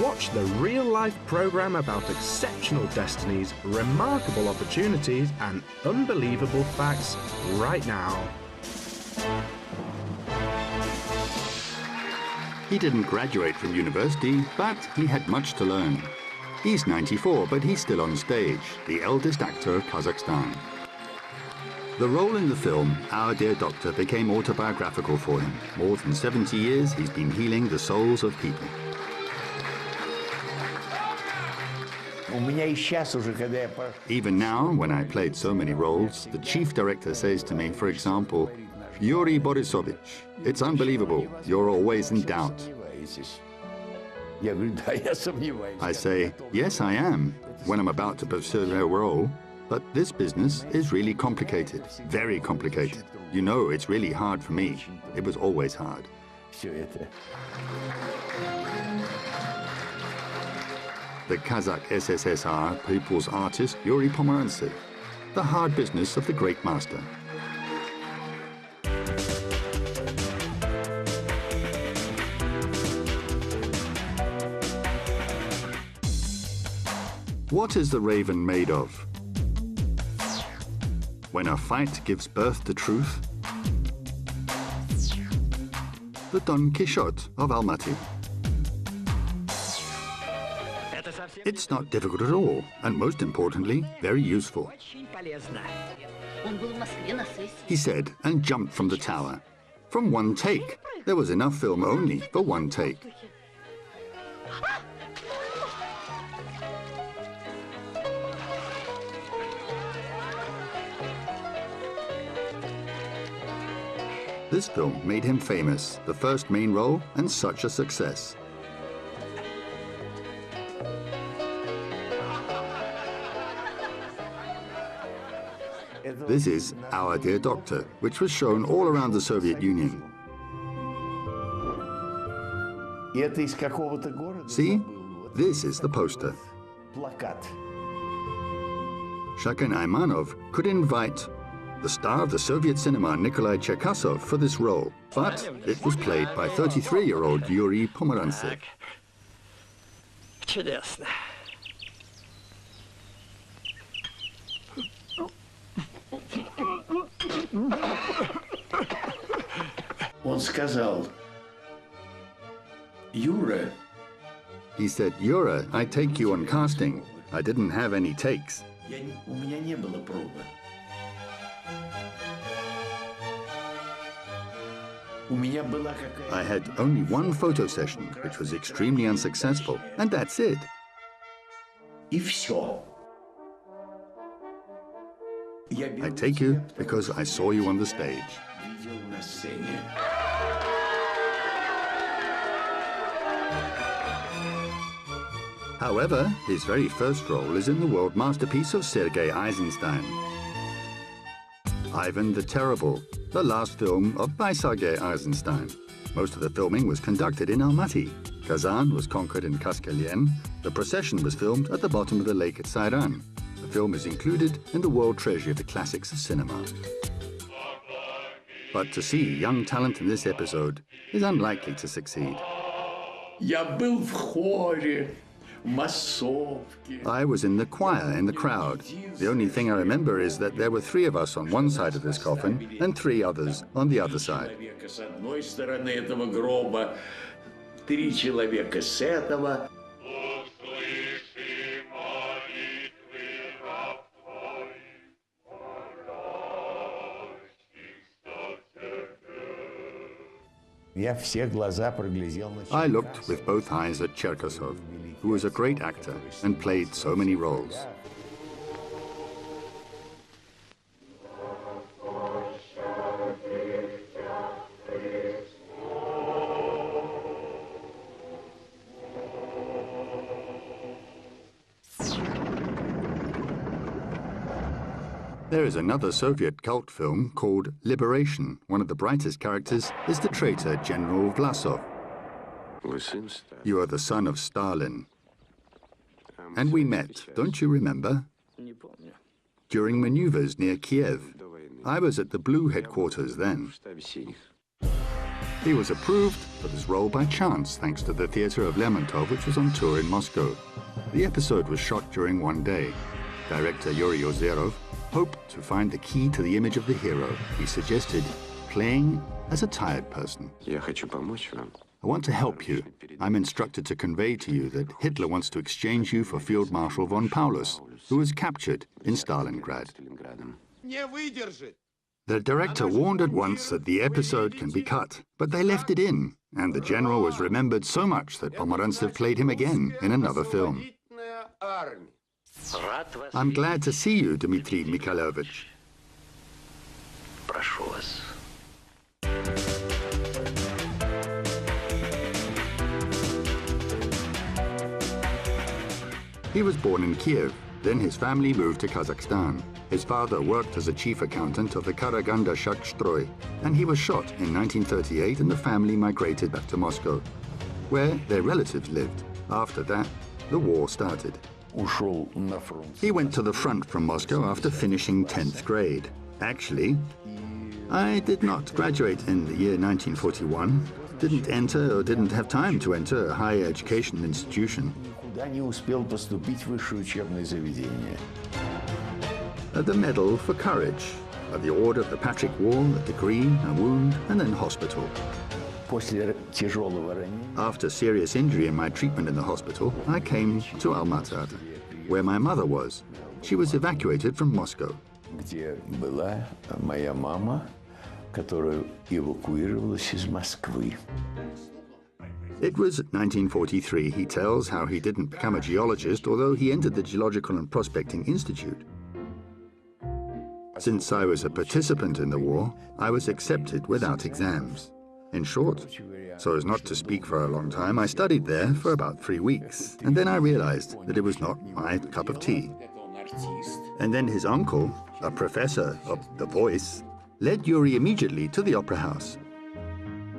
Watch the real-life program about exceptional destinies, remarkable opportunities, and unbelievable facts right now. He didn't graduate from university, but he had much to learn. He's 94, but he's still on stage, the eldest actor of Kazakhstan. The role in the film, Our Dear Doctor, became autobiographical for him. More than 70 years, he's been healing the souls of people. Even now, when I played so many roles, the chief director says to me, for example, Yuri Borisovich, it's unbelievable, you're always in doubt. I say, yes, I am, when I'm about to pursue a role, but this business is really complicated, very complicated. You know, it's really hard for me. It was always hard. The Kazakh SSSR people's artist Yuri Pomerantsev, the hard business of the great master. What is the raven made of? When a fight gives birth to truth? The Don Quixote of Almaty. It's not difficult at all, and most importantly, very useful. He said, and jumped from the tower. From one take. There was enough film only for one take. This film made him famous, the first main role, and such a success. This is Our Dear Doctor, which was shown all around the Soviet Union. See? This is the poster. Shaken Aymanov could invite the star of the Soviet cinema, Nikolai Cherkasov, for this role, but it was played by 33-year-old Yuri Pomerantsev. Он сказал, Юра. He said, Yura, I take you on casting. I didn't have any takes. У меня не было пробы. I had only one photo session, which was extremely unsuccessful, and that's it. И все. I take you because I saw you on the stage. However, his very first role is in the world masterpiece of Sergei Eisenstein, Ivan the Terrible, the last film by Sergei Eisenstein. Most of the filming was conducted in Almaty. Kazan was conquered in Kaskelyen. The procession was filmed at the bottom of the lake at Sairan. The film is included in the World Treasury of the Classics of Cinema. But to see young talent in this episode is unlikely to succeed. I was in the choir in the crowd. The only thing I remember is that there were 3 of us on one side of this coffin and 3 others on the other side. I looked with both eyes at Cherkasov, who was a great actor and played so many roles. There is another Soviet cult film called Liberation. One of the brightest characters is the traitor General Vlasov. You are the son of Stalin. And we met, don't you remember? During maneuvers near Kiev. I was at the Blue headquarters then. He was approved for this role by chance, thanks to the theatre of Lermontov, which was on tour in Moscow. The episode was shot during one day. Director Yuri Pomerantsev hoped to find the key to the image of the hero. He suggested playing as a tired person. I want to help you. I'm instructed to convey to you that Hitler wants to exchange you for Field Marshal von Paulus, who was captured in Stalingrad. The director warned at once that the episode can be cut, but they left it in, and the general was remembered so much that Pomerantsev played him again in another film. I'm glad to see you, Dmitry Mikhailovich. Прошу вас. He was born in Kiev. Then his family moved to Kazakhstan. His father worked as a chief accountant of the Karaganda Shakhstroy, and he was shot in 1938, and the family migrated back to Moscow, where their relatives lived. After that, the war started. He went to the front from Moscow after finishing 10th grade. Actually, I did not graduate in the year 1941, didn't enter or didn't have time to enter a higher education institution. The Medal for Courage, the Order of the Patrick War, a degree, a wound, and then hospital. After serious injury in my treatment in the hospital, I came to Almaty, where my mother was. She was evacuated from Moscow. Где была моя мама, которая эвакуировалась из Москвы. It was 1943. He tells how he didn't become a geologist, although he entered the Geological and Prospecting Institute. Since I was a participant in the war, I was accepted without exams. In short, so as not to speak for a long time, I studied there for about 3 weeks, and then I realized that it was not my cup of tea. And then his uncle, a professor of The Voice, led Yuri immediately to the opera house.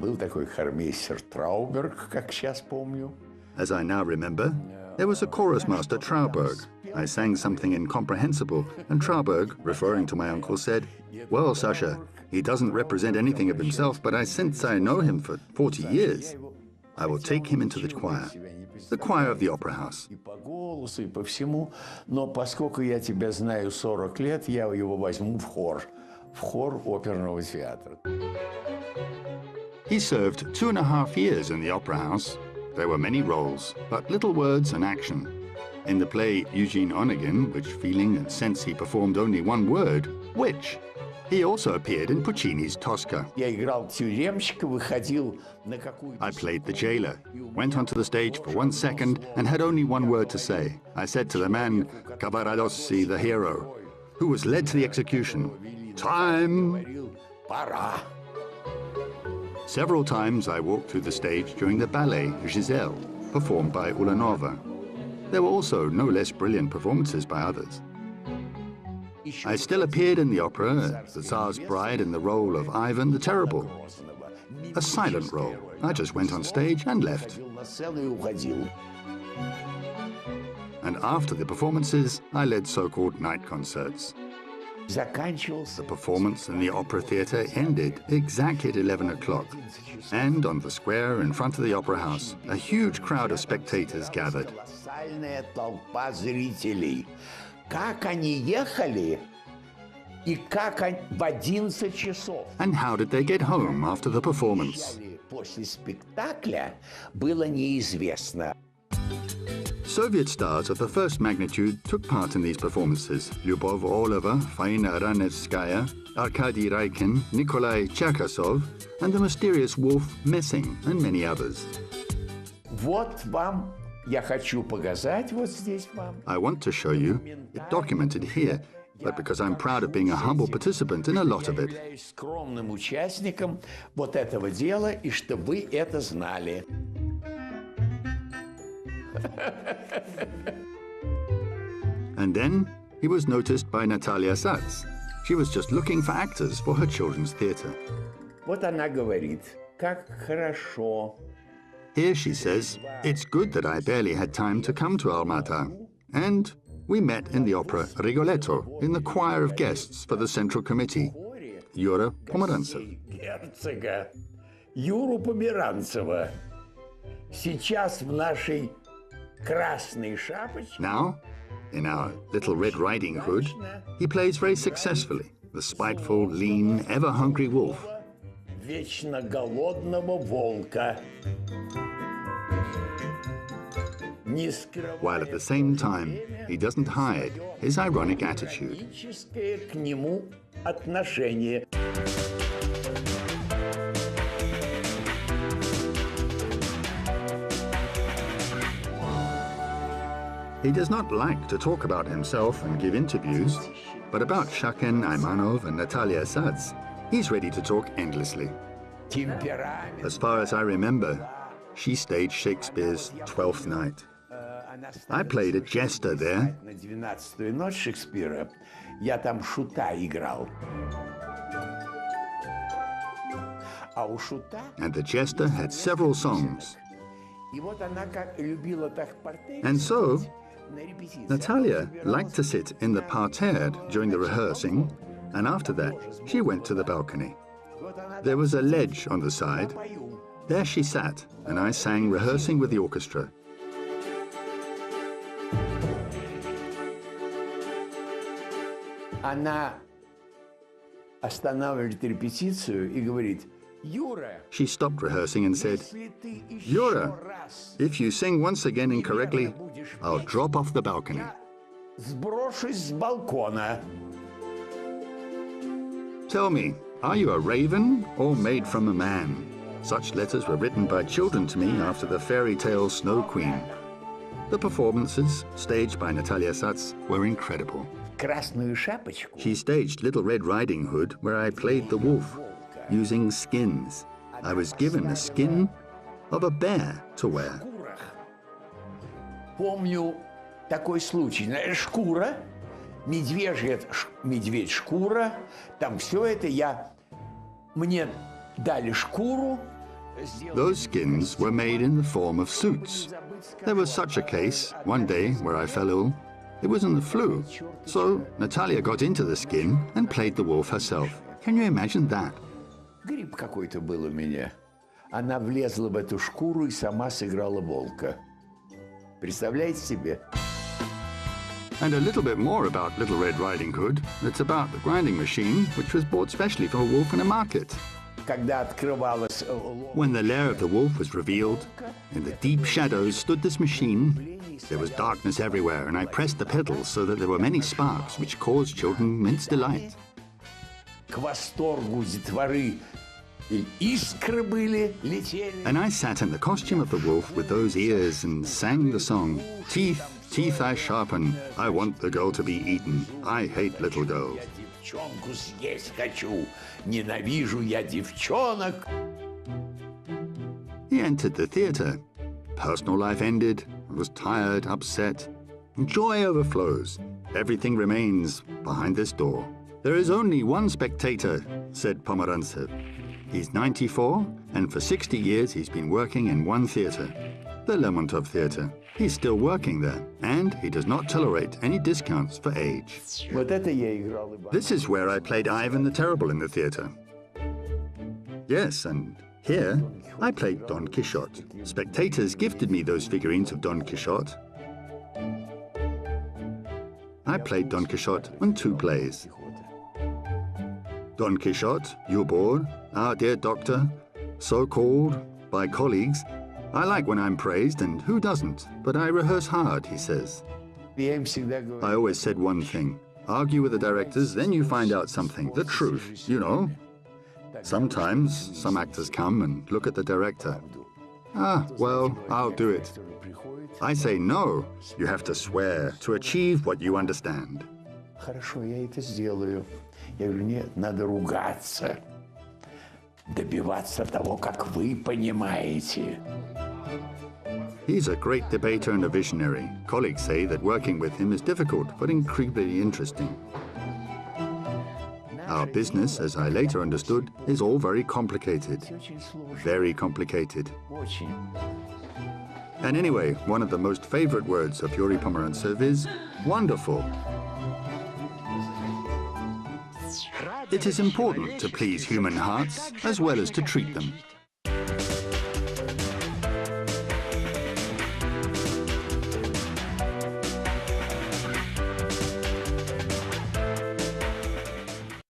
Был такой хормейстер Трауберг, как сейчас помню. As I now remember, there was a chorus master, Trauberg. I sang something incomprehensible, and Trauberg, referring to my uncle, said, "Well, Sasha, he doesn't represent anything of himself, but since I know him for 40 years, I will take him into the choir of the opera house." И по голосу, и по всему. Но поскольку я тебя знаю 40 лет, я его возьму в хор оперного театра. He served 2.5 years in the opera house. There were many roles, but little words and action. In the play Eugene Onegin, which feeling and sense he performed only one word, which. He also appeared in Puccini's Tosca. Я играл тюремщика, выходил на какую-то... I played the jailer, went onto the stage for 1 second and had only one word to say. I said to the man, Cavaradossi, the hero, who was led to the execution, "Time!" Пора. Several times I walked through the stage during the ballet Giselle, performed by Ulanova. There were also no less brilliant performances by others. I still appeared in the opera, the Tsar's bride in the role of Ivan the Terrible. A silent role. I just went on stage and left. And after the performances, I led so-called night concerts. The performance in the opera theatre ended exactly at 11 o'clock. And on the square in front of the opera house, a huge crowd of spectators gathered. And how did they get home after the performance? Soviet stars of the first magnitude took part in these performances. Lyubov Orlova, Faina Ranevskaya, Arkady Raikin, Nikolai Cherkasov, and the mysterious Wolf Messing, and many others. I want to show you, it documented here, but because I'm proud of being a humble participant in a lot of it. And then he was noticed by Natalia Sats. She was just looking for actors for her children's theatre. Вот она говорит, как хорошо. Here she says, "It's good that I barely had time to come to Almaty." And we met in the opera Rigoletto, in the choir of guests for the Central Committee, Yuri Pomerantsev. Юру Померанцева. Сейчас в нашей красной шапочке. Now, in our Little Red Riding Hood, he plays very successfully the spiteful, lean, ever-hungry wolf. Вечно голодного волка. While at the same time, he doesn't hide his ironic attitude. К нему отношение. He does not like to talk about himself and give interviews, but about Shaken Aymanov and Natalia Sadz, he's ready to talk endlessly. As far as I remember, she staged Shakespeare's Twelfth Night. I played a jester there. На 12-ю ночь Шекспира я там шута играл. А у шута... And the jester had several songs. И вот она как любила так портретить. And so, Natalia liked to sit in the parterre during the rehearsing, and after that, she went to the balcony. There was a ledge on the side. There she sat, and I sang rehearsing with the orchestra. Она останавливает репетицию и говорит: Юра, She stopped rehearsing and said, Yura, if you sing once again incorrectly, I'll drop off the balcony. сброшусь с балкона. Tell me, are you a raven or made from a man? Such letters were written by children to me after the fairy tale Snow Queen. The performances, staged by Natalia Sadz, were incredible. Красную шапочку. She staged Little Red Riding Hood, where I played the wolf, using skins. I was given a skin of a bear to wear. Помню такой случай. Шкура, медведь шкура, там все это мне дали шкуру. Those skins were made in the form of suits. There was such a case one day where I fell ill. It was in the flu. So Natalia got into the skin and played the wolf herself. Can you imagine that? Грипп какой-то был у меня. Она влезла в эту шкуру и сама сыграла волка. Представляете себе? And a little bit more about Little Red Riding Hood. It's about the grinding machine, which was bought specially for a wolf in a market. Когда открывалась... When the lair of the wolf was revealed, in the deep shadows stood this machine. There was darkness everywhere, and I pressed the pedals so that there were many sparks, which caused children immense delight. К восторгу детворы искры были, летели. And I sat in the costume of the wolf with those ears and sang the song, Teeth, teeth I sharpen, I want the girl to be eaten, I hate little girls. Я девчонку съесть хочу, ненавижу я девчонок. He entered the theatre. Personal life ended. I was tired, upset. Joy overflows. Everything remains behind this door. There is only one spectator, said Pomerantsev. He's 94, and for 60 years he's been working in one theatre, the Lermontov Theatre. He's still working there, and he does not tolerate any discounts for age. Вот это я играл. This is where I played Ivan the Terrible in the theatre. Yes, and here I played Don Quixote. Spectators gifted me those figurines of Don Quixote. I played Don Quixote on 2 plays. Don Quixote, Yubor, Our Dear Doctor, so called by colleagues. I like when I'm praised, and who doesn't? But I rehearse hard, he says. I always said one thing. Argue with the directors, then you find out something, the truth, you know. Sometimes some actors come and look at the director. Ah, well, I'll do it. I say no, you have to swear to achieve what you understand. Хорошо, я это сделаю. Я говорю, нет, надо ругаться. Добиваться того, как вы понимаете. He's a great debater and a visionary. Colleagues say that working with him is difficult, but incredibly interesting. Our business, as I later understood, is all very complicated. Very complicated. And anyway, one of the most favorite words of Yuri Pomerantsev is wonderful. It is important to please human hearts as well as to treat them.